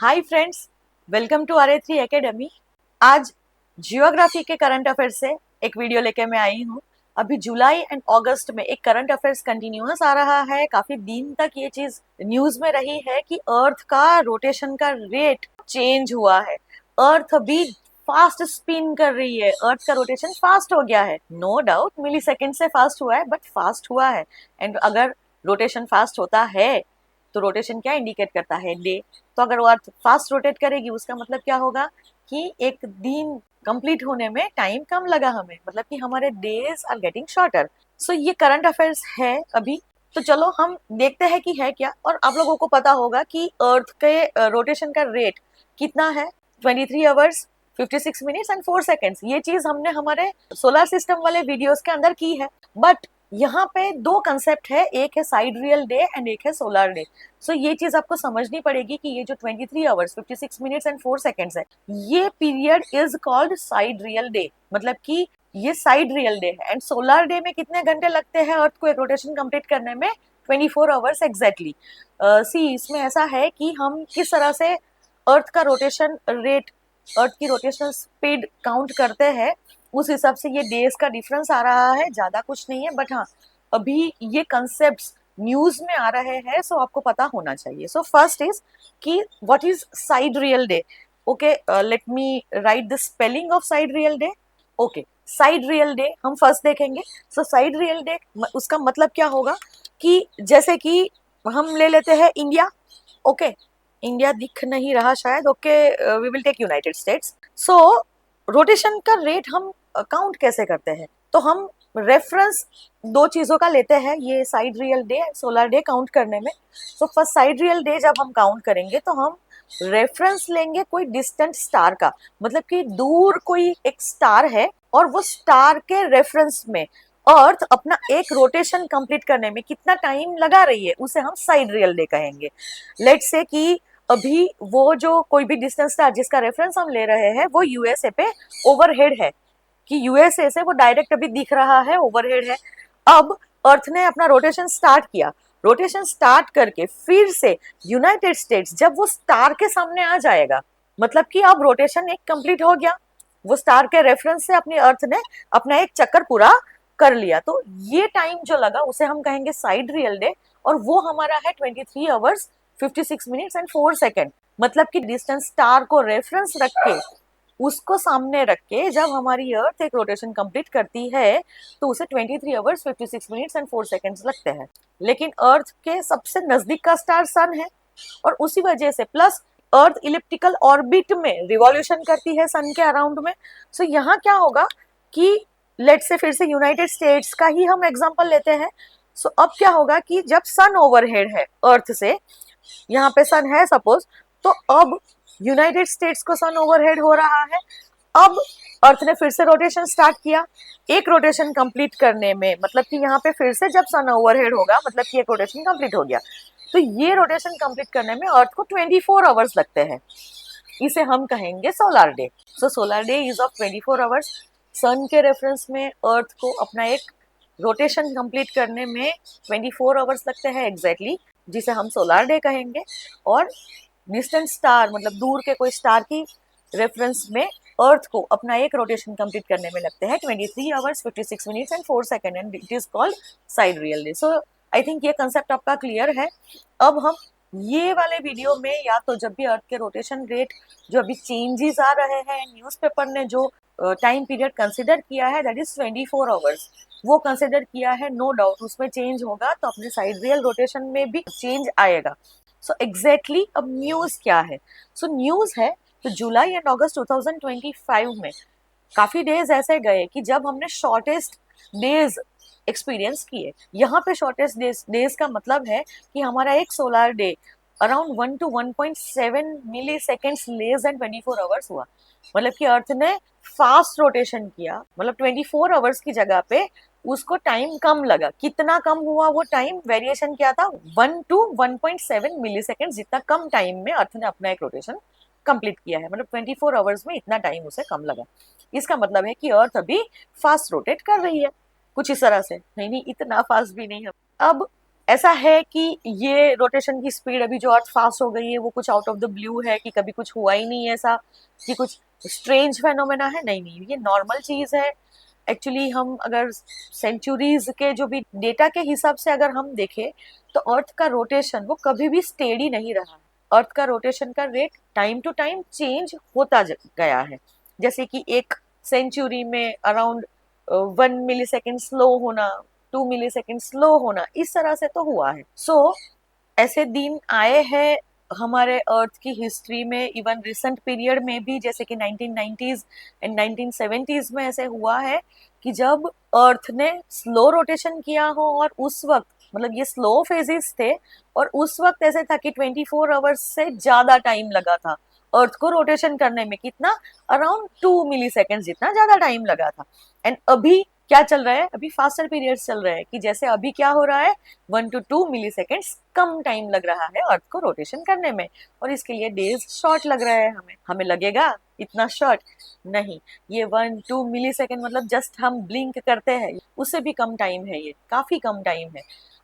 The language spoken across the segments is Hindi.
Hi friends, welcome to RA3 academy. आज जियोग्राफी के करंट अफेयर्स से एक वीडियो लेके मैं आई हूँ। अभी जुलाई एंड अगस्त में एक करंट अफेयर्स कंटिन्यूअस आ रहा है। काफी दिन तक ये चीज न्यूज में रही है कि अर्थ का रोटेशन का रेट चेंज हुआ है। अर्थ भी फास्ट स्पिन कर रही है, अर्थ का रोटेशन फास्ट हो गया है। नो डाउट मिली सेकेंड से फास्ट हुआ है, बट फास्ट हुआ है। एंड अगर रोटेशन फास्ट होता है तो रोटेशन क्या इंडिकेट करता है? डे। तो अगर वो अर्थ फास्ट रोटेट करेगी उसका मतलब क्या होगा कि एक दिन कंप्लीट होने में टाइम कम लगा हमें, मतलब कि हमारे डेज आर गेटिंग शॉर्टर। सो ये करंट अफेयर्स है अभी। तो चलो हम देखते हैं कि है क्या। और आप लोगों को पता होगा कि अर्थ के रोटेशन का रेट कितना है, 23 आवर्स 56 मिनट्स एंड 4 सेकेंड्स। ये चीज हमने हमारे सोलर सिस्टम वाले वीडियोस के अंदर की है। बट यहाँ पे दो कंसेप्ट है, एक है साइडरियल डे एंड एक है सोलर डे। सो ये चीज आपको समझनी पड़ेगी कि ये जो 23 आवर्स 56 मिनट्स एंड 4 सेकेंड्स है, ये period is called sidereal day. मतलब कि ये साइडरियल डे है। एंड सोलर डे में कितने घंटे लगते हैं अर्थ को एक रोटेशन कंप्लीट करने में? 24 आवर्स एग्जैक्टली। सी इसमें ऐसा है कि हम किस तरह से अर्थ का रोटेशन रेट, अर्थ की रोटेशनल स्पीड काउंट करते हैं, उस हिसाब से ये डेज का डिफरेंस आ रहा है। ज्यादा कुछ नहीं है, बट हाँ अभी ये कंसेप्ट न्यूज में आ रहे हैं, सो आपको पता होना चाहिए। सो फर्स्ट इज कि what is sidereal day. Okay, let me write the spelling of sidereal day. Okay, sidereal day हम फर्स्ट देखेंगे। सो साइडरियल डे उसका मतलब क्या होगा कि जैसे कि हम ले लेते हैं इंडिया। ओके, इंडिया दिख नहीं रहा शायद। Okay, we will take United States. So rotation का रेट हम काउंट कैसे करते हैं? तो हम रेफरेंस दो चीजों का लेते हैं, ये साइडरियल डे सोलर डे काउंट करने में। तो फर्स्ट साइडरियल डे जब हम काउंट करेंगे तो हम रेफरेंस लेंगे कोई डिस्टेंट स्टार का। मतलब कि दूर कोई एक स्टार है और वो स्टार के रेफरेंस में अर्थ अपना एक रोटेशन कंप्लीट करने में कितना टाइम लगा रही है, उसे हम साइडरियल डे कहेंगे। लेट्स से कि अभी वो जो कोई भी डिस्टेंस स्टार जिसका रेफरेंस हम ले रहे हैं वो यूएसए पे ओवरहेड है, कि यूएसए से वो डायरेक्ट अभी दिख रहा है, ओवरहेड है। अब अर्थ ने अपना रोटेशन स्टार्ट किया। रोटेशन स्टार्ट करके फिर से यूनाइटेड स्टेट्स जब वो स्टार के सामने आ जाएगा, मतलब कि अब रोटेशन एक कंप्लीट हो गया। वो स्टार के रेफरेंस से अपनी अर्थ ने अपना एक चक्कर पूरा कर लिया। तो ये टाइम जो लगा उसे हम कहेंगे साइडरियल डे। और वो हमारा है 23 आवर्स 56 मिनट्स एंड 4 सेकेंड। मतलब कि डिस्टेंस स्टार को रेफरेंस रख के, उसको सामने रख के जब हमारी अर्थ एक रोटेशन कंप्लीट करती है तो उसे 23 आवर्स 56 मिनट्स एंड 4 सेकेंड्स लगते हैं। लेकिन अर्थ के सबसे नजदीक का स्टार सन है, और उसी वजह से प्लस अर्थ इलिप्टिकल ऑर्बिट में रिवॉल्यूशन करती है सन के अराउंड में। सो यहाँ क्या होगा कि लेट से फिर से यूनाइटेड स्टेट्स का ही हम एग्जांपल लेते हैं। सो अब क्या होगा कि जब सन ओवरहेड है अर्थ से, यहाँ पे सन है सपोज, तो अब यूनाइटेड स्टेट्स को सन ओवरहेड हो रहा है। अब अर्थ ने फिर से रोटेशन स्टार्ट किया एक रोटेशन कंप्लीट करने में। मतलब कि यहाँ पे फिर से जब सन ओवरहेड होगा मतलब कि एक रोटेशन कंप्लीट हो गया। तो ये रोटेशन कंप्लीट करने में अर्थ को 24 आवर्स लगते हैं। इसे हम कहेंगे solar day. So solar day is of 24 hours. Sun के रेफरेंस में अर्थ को अपना एक रोटेशन कंप्लीट करने में 24 आवर्स लगते हैं एग्जैक्टली, जिसे हम सोलर डे कहेंगे। और डिस्टेंट स्टार मतलब दूर के कोई स्टार की रेफरेंस में अर्थ को अपना एक रोटेशन कंप्लीट करने में लगते हैं 23 hours 56 minutes and 4 second, and it is called sidereal day. So I think ये कंसेप्ट आपका क्लियर है। अब हम ये वाले वीडियो में या तो जब भी अर्थ के रोटेशन रेट जो अभी चेंजेस आ रहे हैं, न्यूज़पेपर ने जो टाइम पीरियड कंसिडर किया है दैट इज 24 आवर्स, वो कंसिडर किया है। नो डाउट उसमें चेंज होगा तो अपने साइडरियल रोटेशन में भी चेंज आएगा। सो एग्जैक्टली अब न्यूज क्या है? सो न्यूज है तो जुलाई एंड अगस्त 2025 में काफी डेज ऐसे गए कि जब हमने शॉर्टेस्ट डेज एक्सपीरियंस किए। यहाँ पे शॉर्टेस्ट डेज का मतलब है कि हमारा एक solar day around 1 to 1.7 milliseconds less than 24 hours हुआ। मतलब कि अर्थ ने फास्ट रोटेशन किया, मतलब 24 आवर्स की जगह पे उसको टाइम कम लगा। कितना कम हुआ वो टाइम? वेरिएशन क्या था? 1 to 1.7 मिली सेकेंड, जितना कम टाइम में अर्थ ने अपना एक रोटेशन कंप्लीट किया है। मतलब 24 आवर्स में इतना टाइम उसे कम लगा। इसका मतलब है कि अर्थ अभी फास्ट रोटेट कर रही है, कुछ इस तरह से। नहीं नहीं, इतना फास्ट भी नहीं है। अब ऐसा है कि ये रोटेशन की स्पीड अभी जो अर्थ फास्ट हो गई है वो कुछ आउट ऑफ द ब्लू है, कि कभी कुछ हुआ ही नहीं है ऐसा, कि कुछ स्ट्रेंज फेनोमेना है? नहीं नहीं, ये नॉर्मल चीज है। एक्चुअली हम अगर सेंचुरीज के जो भी डेटा के हिसाब से अगर हम देखें तो अर्थ का रोटेशन वो कभी भी स्टेडी नहीं रहा है। अर्थ का रोटेशन का rate time to time change होता गया है। जैसे कि एक सेंचुरी में अराउंड 1 मिली सेकेंड स्लो होना, 2 मिली सेकेंड स्लो होना, इस तरह से तो हुआ है। सो ऐसे दिन आए हैं हमारे अर्थ की हिस्ट्री में, इवन रिसेंट पीरियड में भी, जैसे कि 1990s एंड 1970s में ऐसे हुआ है कि जब अर्थ ने स्लो रोटेशन किया हो, और उस वक्त मतलब ये स्लो फेजेस थे, और उस वक्त ऐसे था कि 24 आवर्स से ज्यादा टाइम लगा था अर्थ को रोटेशन करने में। कितना? अराउंड 2 मिली सेकेंड जितना ज्यादा टाइम लगा था। एंड अभी क्या चल रहा है? अभी फास्टर पीरियड्स चल रहे हैं, कि जैसे अभी क्या हो रहा है, 1 to 2 मिली सेकेंड्स कम टाइम लग रहा है अर्थ को रोटेशन करने में, और इसके लिए डेज शॉर्ट लग रहा है। हमें लगेगा इतना शॉर्ट? नहीं, ये 1-2 मिली सेकेंड मतलब जस्ट हम ब्लिंक करते हैं, उससे भी कम टाइम है, ये काफी कम टाइम है।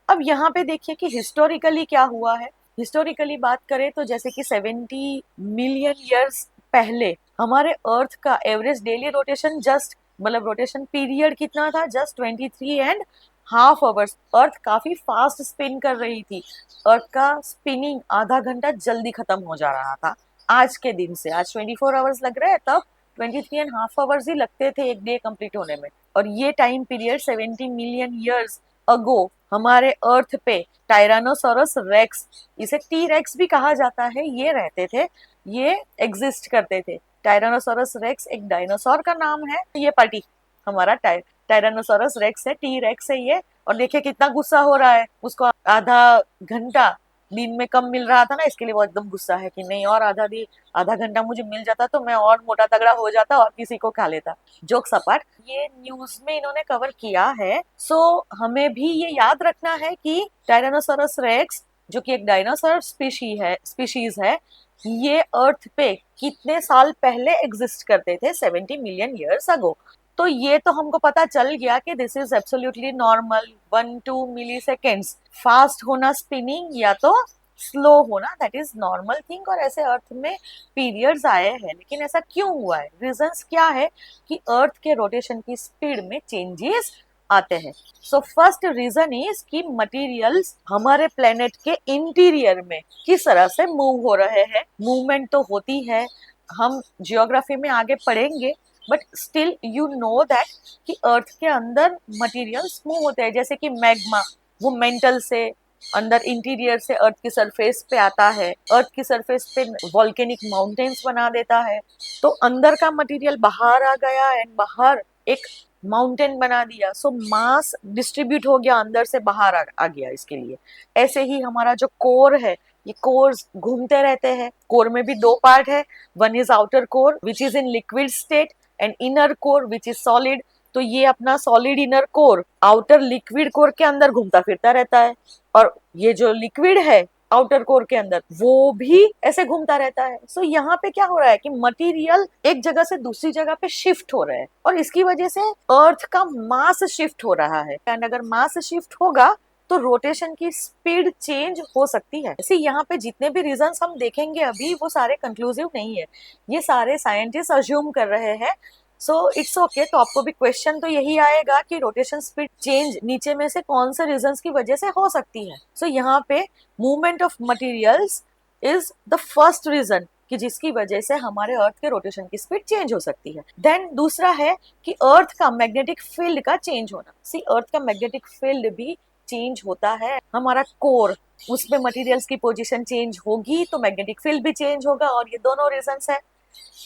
अब यहाँ पे देखिए कि हिस्टोरिकली क्या हुआ है। हिस्टोरिकली बात करें तो जैसे कि 70 मिलियन ईयर्स पहले हमारे अर्थ का एवरेज डेली रोटेशन जस्ट मतलब रोटेशन पीरियड कितना था? Just 23.5 hours. अर्थ काफी फास्ट स्पिन कर रही थी, अर्थ का स्पिनिंग आधा घंटा जल्दी खत्म हो जा रहा था। आज के दिन से, आज 24 आवर्स लग रहे हैं, तब 23.5 आवर्स ही लगते थे एक डे कंप्लीट होने में। और ये time period 70 million years ago हमारे अर्थ पे टायरानोसोरस रेक्स, इसे टी रेक्स भी कहा जाता है, ये रहते थे, ये एग्जिस्ट करते थे। टायरानोसोरस रेक्स एक डायनासोर का नाम है। ये पार्टी हमारा टायरानोसोरस रेक्स है, टी रेक्स है ये। और देखिए कितना गुस्सा हो रहा है, उसको आधा घंटा दिन में कम मिल रहा था ना, इसके लिए वो एकदम गुस्सा है कि नहीं, और आधा घंटा मुझे मिल जाता तो मैं और मोटा तगड़ा हो जाता और किसी को खा लेता। जोक सपाट, ये न्यूज में इन्होंने कवर किया है। सो हमें भी ये याद रखना है कि टायरानोसोरस रेक्स जो कि एक डायनासोर स्पीशीज है, ये अर्थ पे कितने साल पहले एग्जिस्ट करते थे, 70 मिलियन ईयर्स अगो। तो ये तो हमको पता चल गया कि this is absolutely normal. 1-2 milliseconds fast होना स्पिनिंग, या तो स्लो होना, दैट इज नॉर्मल थिंग। और ऐसे अर्थ में पीरियड्स आए हैं, लेकिन ऐसा क्यों हुआ है? रीजंस क्या है कि अर्थ के रोटेशन की स्पीड में चेंजेस आते हैं। सो फर्स्ट रीजन इज कि मटेरियल्स हमारे प्लेनेट के इंटीरियर में किस तरह से मूव हो रहे हैं। मूवमेंट तो होती है, हम जियोग्राफी में आगे पढ़ेंगे, but still you know that कि अर्थ के अंदर मटेरियल्स मूव होते हैं। जैसे कि मैग्मा, वो मेंटल से अंदर इंटीरियर से अर्थ की सरफेस पे आता है, अर्थ की सरफेस पे वॉल्केनिक माउंटेन्स बना देता है, तो अंदर का मटेरियल बाहर आ गया एंड बाहर एक माउंटेन बना दिया। सो मास डिस्ट्रीब्यूट हो गया, अंदर से बाहर आ गया इसके लिए। ऐसे ही हमारा जो कोर है, ये कोर्स घूमते रहते हैं। कोर में भी दो पार्ट है, one is outer core which is in liquid state and inner core which is solid. तो ये अपना solid inner core outer liquid core के अंदर घूमता फिरता रहता है, और ये जो लिक्विड है आउटर कोर के अंदर वो भी ऐसे घूमता रहता है। सो यहाँ पे क्या हो रहा है कि मटेरियल एक जगह से दूसरी जगह पे शिफ्ट हो रहे हैं, और इसकी वजह से अर्थ का मास शिफ्ट हो रहा है। एंड अगर मास शिफ्ट होगा तो रोटेशन की स्पीड चेंज हो सकती है। ऐसे यहाँ पे जितने भी रीजंस हम देखेंगे अभी, वो सारे कंक्लूसिव नहीं है, ये सारे साइंटिस्ट अज्यूम कर रहे हैं। So it's okay. तो आपको भी क्वेश्चन तो यही आएगा कि रोटेशन स्पीड चेंज नीचे में से कौन से रीजंस की वजह से हो सकती है। सो यहाँ पे movement of materials is the first reason कि जिसकी वजह से हमारे अर्थ के रोटेशन की स्पीड चेंज हो सकती है। देन दूसरा है कि अर्थ का मैग्नेटिक फील्ड का चेंज होना। सी, अर्थ का मैग्नेटिक फील्ड भी चेंज होता है। हमारा कोर, उसमें मटेरियल्स की पोजीशन चेंज होगी तो मैग्नेटिक फील्ड भी चेंज होगा, और ये दोनों रीजंस है।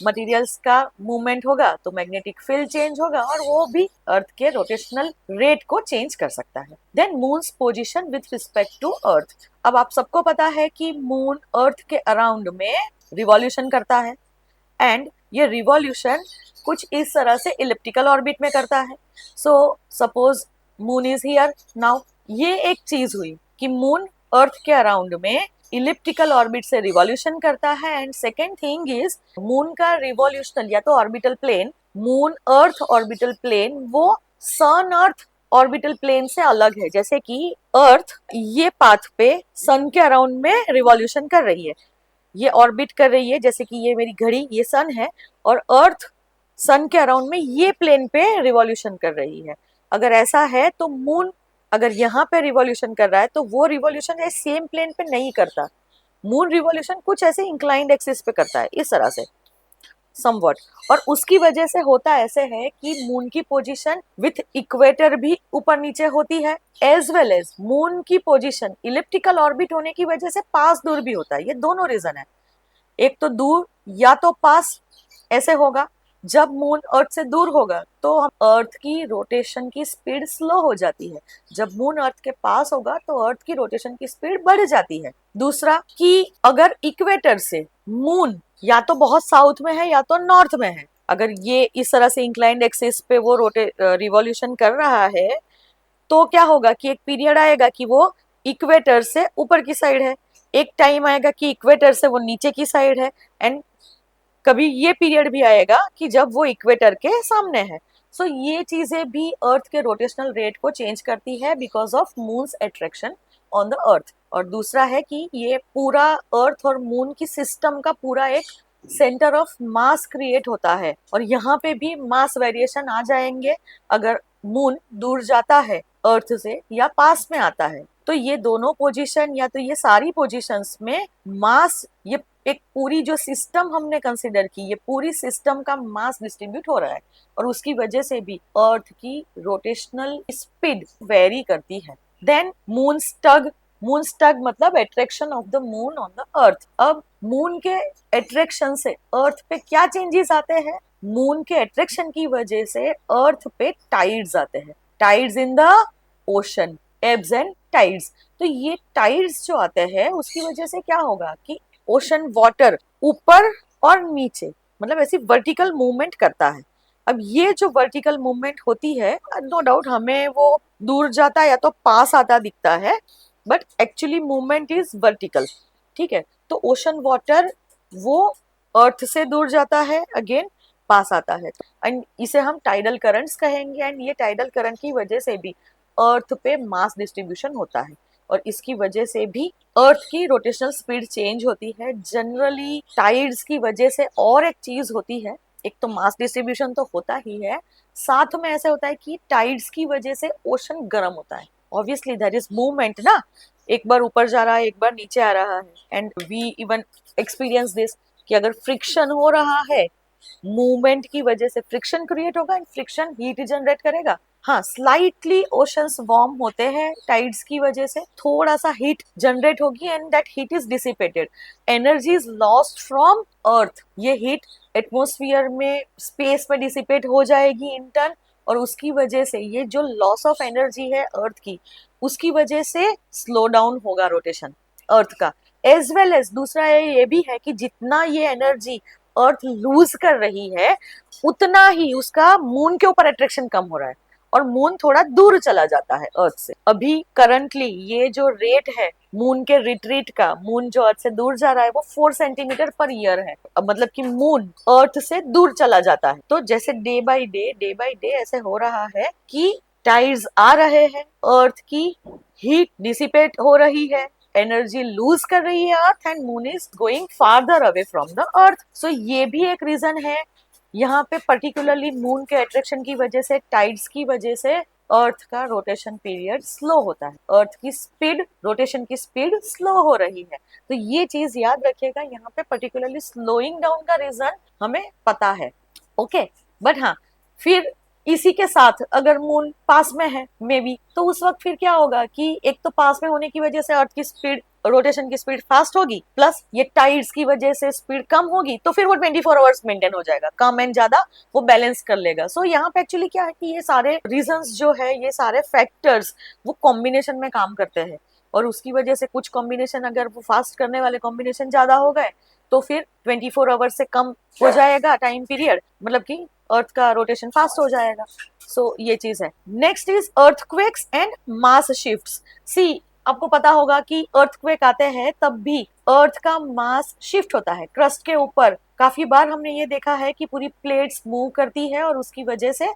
मटेरियल्स का मूवमेंट होगा तो मैग्नेटिक फील्ड चेंज होगा, और वो भी अर्थ के रोटेशनल रेट को चेंज कर सकता है। Then moon's position with respect to earth. अब आप सबको पता है कि मून अर्थ के अराउंड में रिवॉल्यूशन करता है, एंड ये रिवॉल्यूशन कुछ इस तरह से इलिप्टिकल ऑर्बिट में करता है। So suppose moon is here now, ये एक चीज हुई कि मून अर्थ के अराउंड में इलिप्टिकल ऑर्बिट से रिवॉल्यूशन करता है। And second thing is moon का रिवॉल्यूशनल या तो orbital plane, moon earth orbital plane, वो सन अर्थ ऑर्बिटल प्लेन से अलग है। जैसे कि अर्थ ये पाथ पे सन के अराउंड में रिवॉल्यूशन कर रही है, ये ऑर्बिट कर रही है, जैसे कि ये मेरी घड़ी, ये सन है, और अर्थ सन के अराउंड में ये प्लेन पे रिवॉल्यूशन कर रही है। अगर ऐसा है तो मून अगर यहाँ पे रिवॉल्यूशन कर रहा है तो वो रिवॉल्यूशन सेम प्लेन पे नहीं करता, मून रिवॉल्यूशन कुछ ऐसे इंक्लाइंड एक्सिस पे करता है, इस तरह से समवट। और उसकी वजह से होता ऐसे है कि मून की पोजीशन विथ इक्वेटर भी ऊपर नीचे होती है, एज वेल एज मून की पोजीशन इलिप्टिकल ऑर्बिट होने की वजह से पास दूर भी होता है। ये दोनों रीजन है, एक तो दूर या तो पास। ऐसे होगा जब मून अर्थ से दूर होगा तो हम अर्थ की रोटेशन की स्पीड स्लो हो जाती है, जब मून अर्थ के पास होगा तो अर्थ की रोटेशन की स्पीड बढ़ जाती है। दूसरा कि अगर इक्वेटर से मून या तो बहुत साउथ में है या तो नॉर्थ में है, अगर ये इस तरह से इंक्लाइंड एक्सिस पे वो रिवॉल्यूशन कर रहा है तो क्या होगा कि एक पीरियड आएगा कि वो इक्वेटर से ऊपर की साइड है, एक टाइम आएगा कि इक्वेटर से वो नीचे की साइड है, एंड कभी ये पीरियड भी आएगा कि जब वो इक्वेटर के सामने है। सो ये चीजें भी अर्थ के रोटेशनल रेट को चेंज करती है because of moons attraction on the earth. और दूसरा है कि ये पूरा अर्थ और मून की सिस्टम का पूरा एक सेंटर ऑफ मास क्रिएट होता है, और यहाँ पे भी मास वेरिएशन आ जाएंगे अगर मून दूर जाता है अर्थ से या पास में आता है। तो ये दोनों पोजीशन या तो ये सारी पोजीशंस में मास, ये एक पूरी जो सिस्टम हमने कंसिडर की, ये पूरी सिस्टम का मास डिस्ट्रीब्यूट हो रहा है, और उसकी वजह से भी अर्थ की रोटेशनल स्पीड वेरी करती है। देन मून स्टग मतलब attraction of the moon on the earth. अब मून के अट्रैक्शन से अर्थ पे क्या चेंजेस आते हैं? मून के अट्रैक्शन की वजह से अर्थ पे टाइड्स आते हैं, tides in the ocean, abs and tides. तो ये टाइड्स जो आते हैं उसकी वजह से क्या होगा कि ओशन वाटर ऊपर और नीचे मतलब ऐसी वर्टिकल मूवमेंट करता है। अब ये जो वर्टिकल मूवमेंट होती है, नो डाउट हमें वो दूर जाता या तो पास आता दिखता है, but actually movement is vertical, ठीक है। तो ओशन वाटर वो अर्थ से दूर जाता है, अगेन पास आता है, एंड इसे हम टाइडल करंट्स कहेंगे। एंड ये टाइडल करंट की वजह से भी अर्थ पे मास डिस्ट्रीब्यूशन होता है, और इसकी वजह से भी अर्थ की रोटेशनल स्पीड चेंज होती है। जनरली टाइड्स की वजह से और एक चीज होती है, एक तो मास डिस्ट्रीब्यूशन तो होता ही है, साथ में ऐसा होता है कि टाइड्स की वजह से ओशन गर्म होता है। ऑब्वियसली देयर इज मूवमेंट ना, एक बार ऊपर जा रहा है एक बार नीचे आ रहा है, and we even experience this कि अगर फ्रिक्शन हो रहा है, मूवमेंट की वजह से फ्रिक्शन क्रिएट होगा, एंड फ्रिक्शन हीट जनरेट करेगा। हाँ, स्लाइटली ओशंस वार्म होते हैं टाइड्स की वजह से, थोड़ा सा हीट जनरेट होगी, and that heat is dissipated, energy is lost from earth. ये हीट एटमॉस्फेयर में, स्पेस में डिसिपेट हो जाएगी इन टर्न, और उसकी वजह से ये जो लॉस ऑफ एनर्जी है अर्थ की, उसकी वजह से स्लो डाउन होगा रोटेशन अर्थ का। एज वेल एज दूसरा ये भी है कि जितना ये एनर्जी अर्थ लूज कर रही है उतना ही उसका मून के ऊपर अट्रैक्शन कम हो रहा है, और मून थोड़ा दूर चला जाता है अर्थ से। अभी करंटली ये जो रेट है मून के रिट्रीट का, मून जो अर्थ से दूर जा रहा है वो 4 सेंटीमीटर पर ईयर है। अब मतलब कि मून अर्थ से दूर चला जाता है। तो जैसे डे बाय डे ऐसे हो रहा है कि टाइड्स आ रहे हैं, अर्थ की हीट डिसिपेट हो रही है, एनर्जी लूज कर रही है earth, and moon is going farther away from the earth. So ये भी एक रीजन है यहाँ पे, पर्टिकुलरली मून के अट्रैक्शन की वजह से, टाइड्स की वजह से अर्थ का रोटेशन पीरियड स्लो होता है, अर्थ की स्पीड, रोटेशन की स्पीड स्लो हो रही है। तो ये चीज याद रखिएगा, यहाँ पे पर्टिकुलरली स्लोइंग डाउन का रीजन हमें पता है, ओके। बट हाँ, फिर इसी के साथ अगर मून पास में है मे बी, तो उस वक्त फिर क्या होगा कि एक तो पास में होने की वजह से अर्थ की स्पीड, रोटेशन की स्पीड फास्ट होगी, प्लस ये टाइड्स की वजह से स्पीड कम होगी, तो फिर वो 24 आवर्स मेंटेन हो जाएगा, कम एंड ज्यादा वो बैलेंस कर लेगा। सो यहाँ पे एक्चुअली क्या है कि ये सारे रीजंस जो है, ये सारे फैक्टर्स वो कॉम्बिनेशन में काम करते हैं, और उसकी वजह से कुछ कॉम्बिनेशन अगर वो फास्ट करने वाले कॉम्बिनेशन ज्यादा हो गए तो फिर 24 आवर्स से कम हो जाएगा टाइम पीरियड, मतलब कि अर्थ का रोटेशन फास्ट हो जाएगा। सो ये चीज है। Next is earthquakes and mass shifts. See, आपको पता होगा कि अर्थक्वेक आते हैं तब भी अर्थ का मास शिफ्ट होता है क्रस्ट के ऊपर। काफी बार हमने ये देखा है कि पूरी प्लेट्स मूव करती है और उसकी वजह से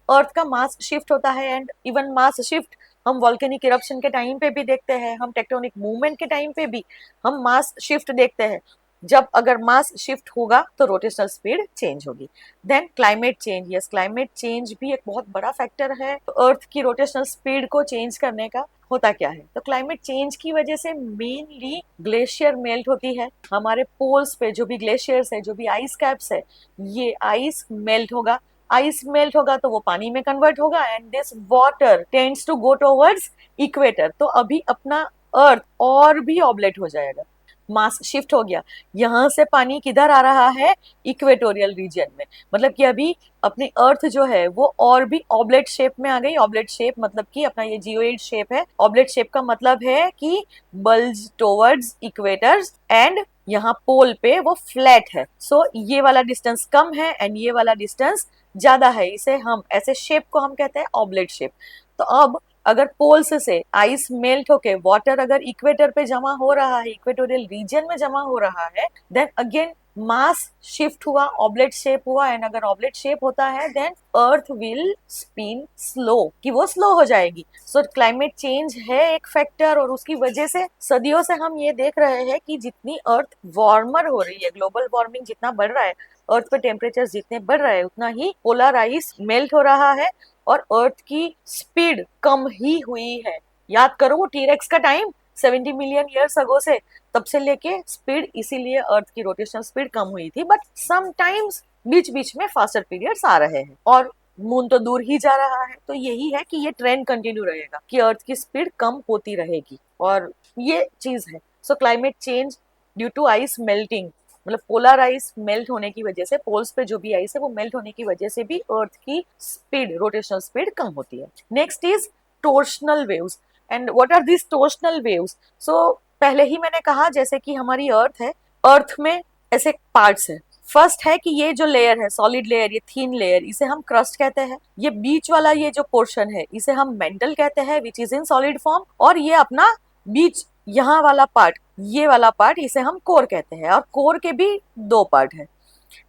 अर्थ का मास शिफ्ट होता है, एंड इवन मास शिफ्ट हम वॉल्केनिक इरप्शन के टाइम पे भी देखते हैं, हम टेक्टोनिक मूवमेंट के टाइम पे भी हम मास शिफ्ट देखते हैं। जब अगर मास शिफ्ट होगा तो रोटेशनल स्पीड चेंज होगी। Then climate change, yes climate change भी एक बहुत बड़ा फैक्टर है अर्थ की रोटेशनल स्पीड को चेंज करने का। होता क्या है, तो क्लाइमेट चेंज की वजह से मेनली ग्लेशियर मेल्ट होती है। हमारे पोल्स पे जो भी ग्लेशियर्स है, जो भी आइस कैप्स है, ये आइस मेल्ट होगा। आइस मेल्ट होगा तो वो पानी में कन्वर्ट होगा, and this water tends to go towards equator. तो अभी अपना अर्थ और भी ऑब्लेट हो जाएगा, मास शिफ्ट हो गया। यहाँ से पानी किधर आ रहा है, इक्वेटोरियल रीजन में। मतलब कि अभी अपनी अर्थ जो है वो और भी ऑब्लेट शेप में आ गई। ऑब्लेट शेप मतलब कि अपना ये जियोइड शेप है। ऑब्लेट शेप का मतलब है कि बल्ज टुवर्ड्स इक्वेटर्स, एंड यहाँ पोल पे वो फ्लैट है। सो ये वाला डिस्टेंस कम है एंड ये वाला डिस्टेंस ज्यादा है। इसे हम ऐसे शेप को हम कहते हैं ऑब्लेट शेप। तो अब अगर पोल्स से आइस मेल्ट होके वाटर अगर इक्वेटर पे जमा हो रहा है, इक्वेटोरियल रीजन में जमा हो रहा है, देन अगेन मास शिफ्ट हुआ, ऑब्लेट शेप हुआ, एंड अगर ऑब्लेट शेप होता है then earth will spin slow, कि वो स्लो हो जाएगी। सो क्लाइमेट चेंज है एक फैक्टर, और उसकी वजह से सदियों से हम ये देख रहे हैं कि जितनी अर्थ वार्मर हो रही है, ग्लोबल वार्मिंग जितना बढ़ रहा है, अर्थ पे टेम्परेचर जितने बढ़ रहे हैं, उतना ही पोलर आइस मेल्ट हो रहा है और अर्थ की स्पीड कम ही हुई है। याद करो वो टीरेक्स का टाइम 70 मिलियन ईयर्स अगो से, तब से लेके स्पीड, इसीलिए अर्थ की रोटेशनल स्पीड कम हुई थी। बट समटाइम्स बीच बीच में फास्टर पीरियड्स आ रहे हैं, और मून तो दूर ही जा रहा है। तो यही है कि ये ट्रेंड कंटिन्यू रहेगा कि अर्थ की स्पीड कम होती रहेगी, और ये चीज है। So climate change due to ice melting, मतलब पोलर आइस मेल्ट होने की वजह से, पोल्स पे जो भी आइस है वो मेल्ट होने की वजह से भी अर्थ की स्पीड, रोटेशनल स्पीड कम होती है। Next is torsional waves. And what are this torsional waves? So पहले ही मैंने कहा जैसे कि हमारी अर्थ है, अर्थ में ऐसे पार्ट्स है। फर्स्ट है कि ये जो लेयर है, सॉलिड लेयर, ये थीन लेयर, इसे हम क्रस्ट कहते हैं। ये बीच वाला ये जो पोर्शन है, इसे हम मेंटल कहते हैं, which is in solid form. और ये अपना बीच यहाँ वाला पार्ट, ये वाला पार्ट, इसे हम कोर कहते हैं। और कोर के भी दो पार्ट है,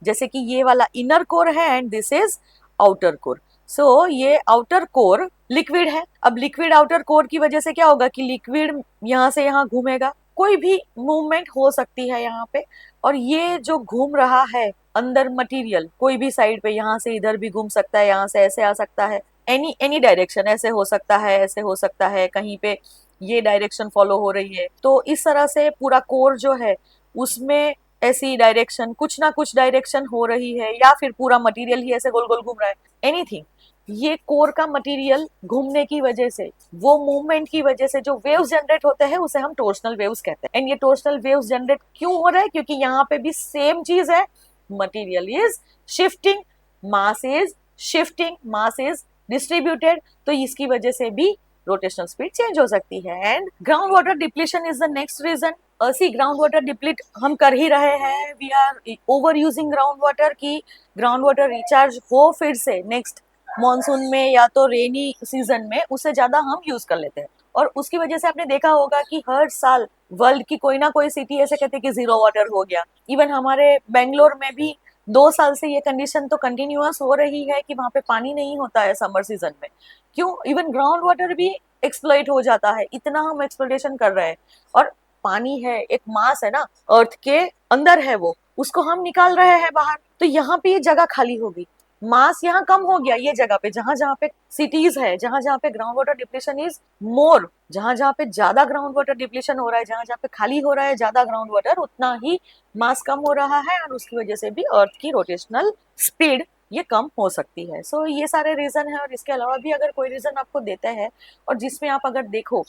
जैसे कि ये वाला इनर कोर है and this is outer core. So ये आउटर कोर लिक्विड है। अब लिक्विड आउटर कोर की वजह से क्या होगा कि लिक्विड यहाँ से यहाँ घूमेगा, कोई भी मूवमेंट हो सकती है यहाँ पे। और ये जो घूम रहा है अंदर मटेरियल, कोई भी साइड पे, यहाँ से इधर भी घूम सकता है, यहाँ से ऐसे आ सकता है, एनी डायरेक्शन, ऐसे हो सकता है, ऐसे हो सकता है, कहीं पे ये डायरेक्शन फॉलो हो रही है। तो इस तरह से पूरा कोर जो है उसमें ऐसी डायरेक्शन, कुछ ना कुछ डायरेक्शन हो रही है, या फिर पूरा मटेरियल ही ऐसे गोल गोल घूम रहा है, एनीथिंग। ये कोर का मटेरियल घूमने की वजह से, वो मूवमेंट की वजह से जो वेव्स जनरेट होते हैं उसे हम टोर्शनल वेव्स कहते हैं। एंड ये टोर्शनल वेव्स जनरेट क्यों हो रहा है? क्योंकि यहाँ पे भी सेम चीज है, material is shifting, mass is shifting, mass is distributed, तो इसकी वजह से भी रोटेशनल स्पीड चेंज हो सकती है। And ground water depletion is the next reason. See ground water deplete हम कर ही रहे हैं, we are over using ground water, की ग्राउंड वाटर रिचार्ज हो फिर से नेक्स्ट मॉनसून में या तो रेनी सीजन में, उससे ज्यादा हम यूज कर लेते हैं। और उसकी वजह से आपने देखा होगा कि हर साल वर्ल्ड की कोई ना कोई सिटी ऐसे कहते हैं कि जीरो वाटर हो गया। इवन हमारे बेंगलोर में भी 2 साल से ये कंडीशन तो कंटिन्यूअस हो रही है कि वहां पे पानी नहीं होता है समर सीजन में। क्यों? इवन ग्राउंड वाटर भी एक्सप्लॉइट हो जाता है, इतना हम एक्सप्लोइटेशन कर रहे हैं। और पानी है, एक मास है ना, अर्थ के अंदर है, वो उसको हम निकाल रहे हैं बाहर। तो यहाँ पे ये जगह खाली होगी, मास यहाँ कम हो गया। ये जगह पे जहां जहां पे सिटीज है, जहां जहां पे ground water depletion is more, जहां जहां पे ज्यादा ग्राउंड वाटर डिप्लीशन हो रहा है, जहां जहां पे खाली हो रहा है ज्यादा ग्राउंड वाटर, उतना ही मास कम हो रहा है, और उसकी वजह से भी अर्थ की रोटेशनल स्पीड ये कम हो सकती है। सो ये सारे रीजन है। और इसके अलावा भी अगर कोई रीजन आपको देते हैं और जिसमें आप अगर देखो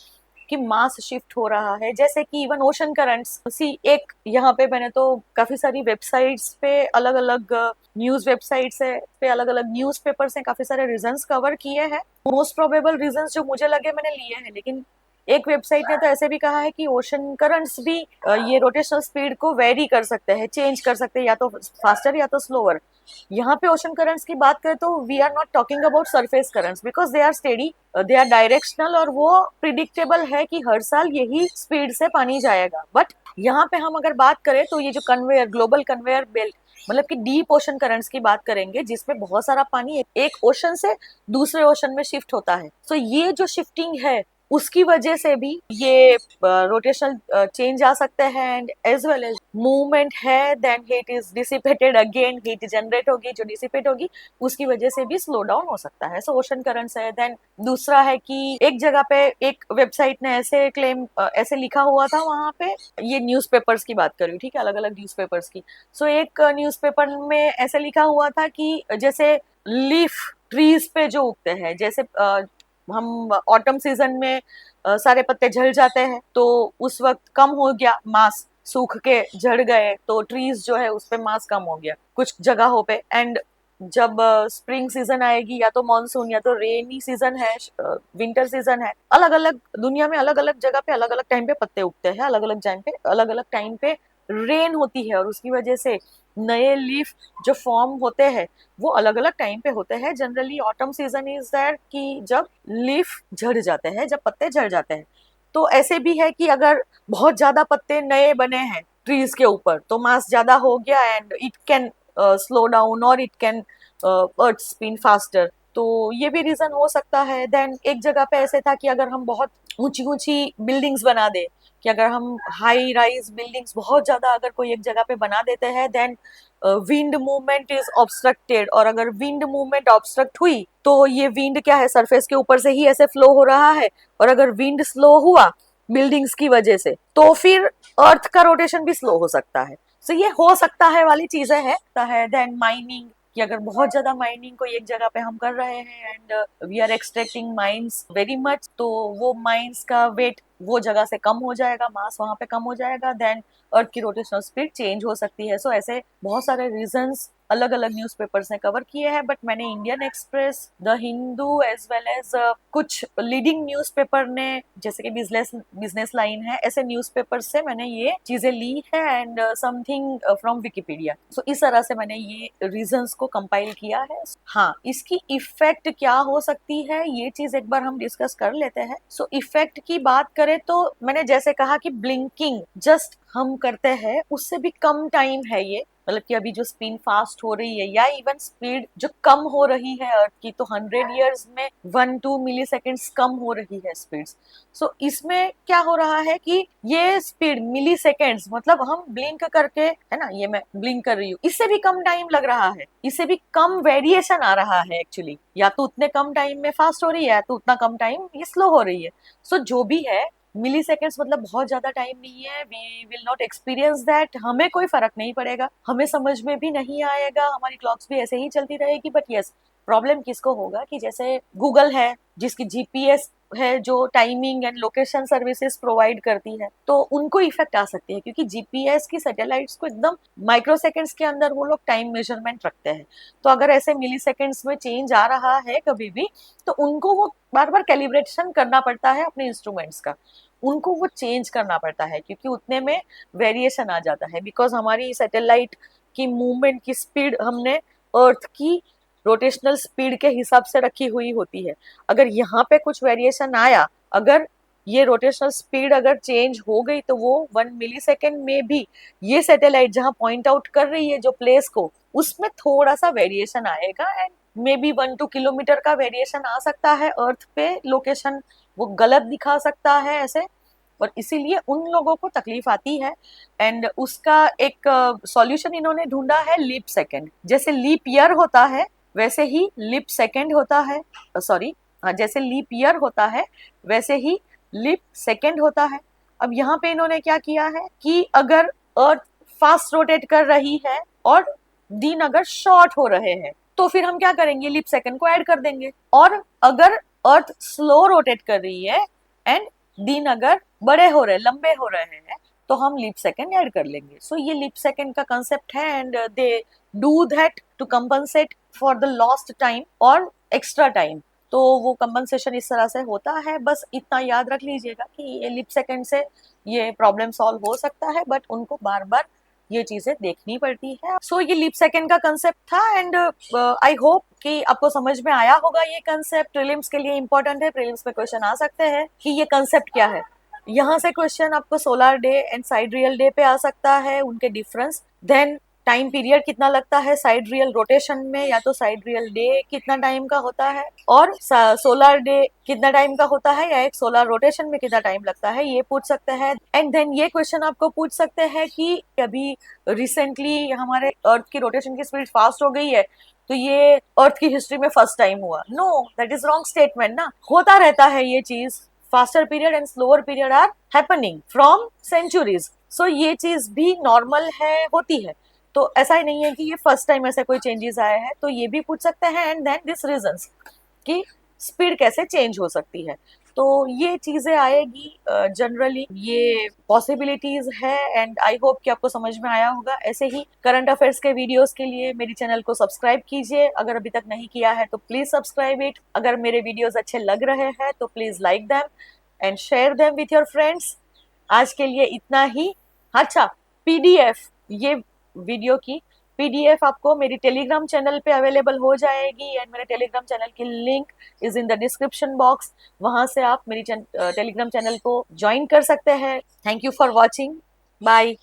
कि मास शिफ्ट हो रहा है, जैसे कि इवन ओशन करंट्स, सी एक यहाँ पे मैंने तो काफी सारी वेबसाइट्स पे, अलग अलग न्यूज वेबसाइट्स है पे, अलग अलग न्यूज पेपर्स हैं, काफी सारे रीजंस कवर किए हैं। मोस्ट प्रोबेबल रीजंस जो मुझे लगे मैंने लिए हैं, लेकिन एक वेबसाइट ने तो ऐसे भी कहा है कि ओशन करंट्स भी ये रोटेशनल स्पीड को वेरी कर सकते हैं, चेंज कर सकते हैं, या तो फास्टर या तो स्लोअर। यहाँ पे ओशन करंट्स की बात करें तो we are not talking about surface currents because they are steady, they are directional, और वो प्रिडिक्टेबल है कि हर साल यही स्पीड से पानी जाएगा। बट यहाँ पे हम अगर बात करें तो ये जो कन्वेयर, ग्लोबल कन्वेयर बेल्ट, मतलब कि डीप ओशन करंट्स की बात करेंगे, जिसमें बहुत सारा पानी एक ओशन से दूसरे ओशन में शिफ्ट होता है। तो ये जो शिफ्टिंग है उसकी वजह से भी ये रोटेशनल चेंज आ सकते हैं, and as well as movement है, then heat is dissipated again, heat generate होगी जो डिसिपेट होगी, उसकी वजह से भी स्लो डाउन हो सकता है। सो ओशन करंट्स है। देन दूसरा है कि एक जगह पे एक वेबसाइट ने ऐसे क्लेम, ऐसे लिखा हुआ था वहां पे, ये न्यूज़पेपर्स की बात कर रही हूँ, ठीक है, अलग अलग न्यूज़पेपर्स की। सो एक न्यूज़पेपर में ऐसे लिखा हुआ था कि जैसे लीफ ट्रीज पे जो उगते हैं, जैसे हम ऑटम सीजन में सारे पत्ते झड़ जाते हैं, तो उस वक्त कम हो गया मास, सूख के झड़ गए, तो ट्रीज जो है उस पे मास कम हो गया कुछ जगहों पे। एंड जब स्प्रिंग सीजन आएगी, या तो मानसून या तो रेनी सीजन है, विंटर सीजन है, अलग अलग दुनिया में अलग अलग जगह पे अलग अलग टाइम पे पत्ते उगते हैं, अलग अलग टाइम पे रेन होती है, और उसकी वजह से नए लीफ जो फॉर्म होते हैं वो अलग अलग टाइम पे होते हैं। Generally autumn season is that कि जब लीफ झड़ जाते हैं, जब पत्ते झड़ जाते हैं। तो ऐसे भी है कि अगर बहुत ज्यादा पत्ते नए बने हैं ट्रीज के ऊपर, तो मास ज्यादा हो गया, and it can slow down, और it can earth spin faster. तो ये भी रीजन हो सकता है। देन एक जगह पे ऐसे था कि अगर हम बहुत ऊंची ऊंची बिल्डिंग्स बना दे, कि अगर हम हाई राइज बिल्डिंग्स बहुत ज्यादा अगर कोई एक जगह पे बना देते हैं, then wind movement is obstructed, और अगर विंड मूवमेंट ऑब्स्ट्रक्ट हुई तो ये विंड क्या है, सरफेस के ऊपर से ही ऐसे फ्लो हो रहा है, और अगर विंड स्लो हुआ बिल्डिंग्स की वजह से, तो फिर अर्थ का रोटेशन भी स्लो हो सकता है। सो ये हो सकता है वाली चीजें है। देन माइनिंग, कि अगर बहुत ज्यादा माइनिंग को एक जगह पे हम कर रहे हैं, and we are extracting mines very much, तो वो माइंस का वेट वो जगह से कम हो जाएगा, मास वहां पे कम हो जाएगा, देन अर्थ की रोटेशनल स्पीड चेंज हो सकती है। सो ऐसे बहुत सारे रीजंस अलग अलग न्यूज़पेपर्स ने कवर किए हैं, बट मैंने Indian Express, the Hindu, as well as कुछ लीडिंग न्यूज़पेपर ने, जैसे कि बिजनेस लाइन है, ऐसे न्यूज़पेपर से मैंने ये चीजें ली है, एंड समथिंग फ्रॉम विकिपीडिया। सो इस तरह से मैंने ये रीजंस को कंपाइल किया है। हाँ, इसकी इफेक्ट क्या हो सकती है ये चीज एक बार हम डिस्कस कर लेते हैं। सो इफेक्ट की बात करें तो मैंने जैसे कहा कि ब्लिंकिंग जस्ट हम करते हैं उससे भी कम टाइम है ये, मतलब कि अभी जो स्पिन फास्ट हो रही है, या इवन स्पीड जो कम हो रही है अर्थ की, तो 100 ईयर्स में 1-2 मिली सेकेंड्स कम हो रही है स्पीड्स। सो इसमें क्या हो रहा है कि ये स्पीड मिली सेकेंड्स, मतलब हम ब्लिंक करके, है ना, ये मैं ब्लिंक कर रही हूँ, इससे भी कम टाइम लग रहा है, इससे भी कम वेरिएशन आ रहा है एक्चुअली, या तो उतने कम टाइम में फास्ट हो रही है, या तो उतना कम टाइम ये स्लो हो रही है। सो जो भी है, मिली सेकेंड्स मतलब बहुत ज्यादा टाइम नहीं है, we will not experience that, हमें कोई फर्क नहीं पड़ेगा, हमें समझ में भी नहीं आएगा, हमारी क्लॉक्स भी ऐसे ही चलती रहेगी। बट यस, प्रॉब्लम किसको होगा कि जैसे गूगल है जिसकी जीपीएस है, जो timing and location services provide करती है, तो उनको इफेक्ट आ सकती है, क्योंकि जीपीएस की सैटेलाइट्स को एकदम माइक्रो सेकेंड्स के अंदर वो लोग टाइम मेजरमेंट रखते हैं। तो अगर ऐसे मिली सेकेंड्स में चेंज आ रहा है कभी भी, तो उनको वो बार बार कैलिब्रेशन करना पड़ता है अपने इंस्ट्रूमेंट्स का, उनको वो चेंज करना पड़ता है, क्योंकि उतने में वेरिएशन आ जाता है, बिकॉज हमारी सैटेलाइट की मूवमेंट की स्पीड हमने अर्थ की रोटेशनल स्पीड के हिसाब से रखी हुई होती है। अगर यहाँ पे कुछ वेरिएशन आया, अगर ये रोटेशनल स्पीड अगर चेंज हो गई, तो वो 1 मिली सेकेंड में भी ये सैटेलाइट जहाँ पॉइंट आउट कर रही है जो प्लेस को, उसमें थोड़ा सा वेरिएशन आएगा, एंड मे बी 1-2 किलोमीटर का वेरिएशन आ सकता है अर्थ पे लोकेशन, वो गलत दिखा सकता है ऐसे, और इसीलिए उन लोगों को तकलीफ आती है। एंड उसका एक सॉल्यूशन इन्होंने ढूंढा है, लीप सेकेंड। जैसे लीप ईयर होता है वैसे ही लीप सेकेंड होता है, सॉरी, जैसे लीप ईयर होता है वैसे ही लीप सेकेंड होता है। अब यहाँ पे इन्होंने क्या किया है कि अगर अर्थ फास्ट रोटेट कर रही है और दिन अगर शॉर्ट हो रहे हैं, तो फिर हम क्या करेंगे, लीप सेकेंड को ऐड कर देंगे। और अगर अर्थ स्लो रोटेट कर रही है एंड दिन अगर बड़े हो रहे, लंबे हो रहे हैं, तो हम लीप सेकेंड ऐड कर लेंगे। सो ये लीप सेकेंड का कंसेप्ट है, and they do that to compensate for the lost time और एक्स्ट्रा टाइम। तो वो कंपनसेशन इस तरह से होता है। बस इतना याद रख लीजिएगा कि ये लिप सेकंड से ये प्रॉब्लम सॉल्व हो सकता है, बट उनको बार बार ये चीजें देखनी पड़ती है। सो ये लीप सेकंड का कंसेप्ट था, एंड आई होप कि आपको समझ में आया होगा। ये कंसेप्ट प्रीलिम्स के लिए इंपॉर्टेंट है, प्रीलिम्स में क्वेश्चन आ सकते हैं कि ये कंसेप्ट क्या है। यहाँ से क्वेश्चन आपको solar day and side real day पे आ सकता है, उनके डिफरेंस, देन टाइम पीरियड कितना लगता है साइड रियल रोटेशन में, या तो साइड रियल डे कितना टाइम का होता है, और सोलर डे कितना टाइम का होता है, या एक सोलर रोटेशन में कितना टाइम लगता है, ये पूछ सकते हैं। एंड देन ये क्वेश्चन आपको पूछ सकते हैं कि अभी रिसेंटली हमारे अर्थ की रोटेशन की स्पीड फास्ट हो गई है, तो ये अर्थ की हिस्ट्री में फर्स्ट टाइम हुआ। No, that is wrong statement ना। होता रहता है ये चीज, faster period and slower period are happening from centuries. So ये चीज भी नॉर्मल है, होती है। तो ऐसा ही नहीं है कि ये फर्स्ट टाइम ऐसे कोई चेंजेस आए हैं, तो ये भी पूछ सकते हैं। एंड देन दिस रीजंस कि स्पीड कैसे चेंज हो सकती है, तो ये चीजें आएगी जनरली, ये पॉसिबिलिटीज है। एंड आई होप कि आपको समझ में आया होगा। ऐसे ही करंट अफेयर्स के वीडियोस के लिए मेरी चैनल को सब्सक्राइब कीजिए, अगर अभी तक नहीं किया है तो प्लीज सब्सक्राइब इट। अगर मेरे वीडियोस अच्छे लग रहे हैं तो please like them and share them with your friends. आज के लिए इतना ही। अच्छा, पीडीएफ, ये वीडियो की पीडीएफ आपको मेरी टेलीग्राम चैनल पे अवेलेबल हो जाएगी, एंड मेरे टेलीग्राम चैनल की link is in the description box. वहां से आप मेरी टेलीग्राम चैनल को ज्वाइन कर सकते हैं। Thank you for watching, bye.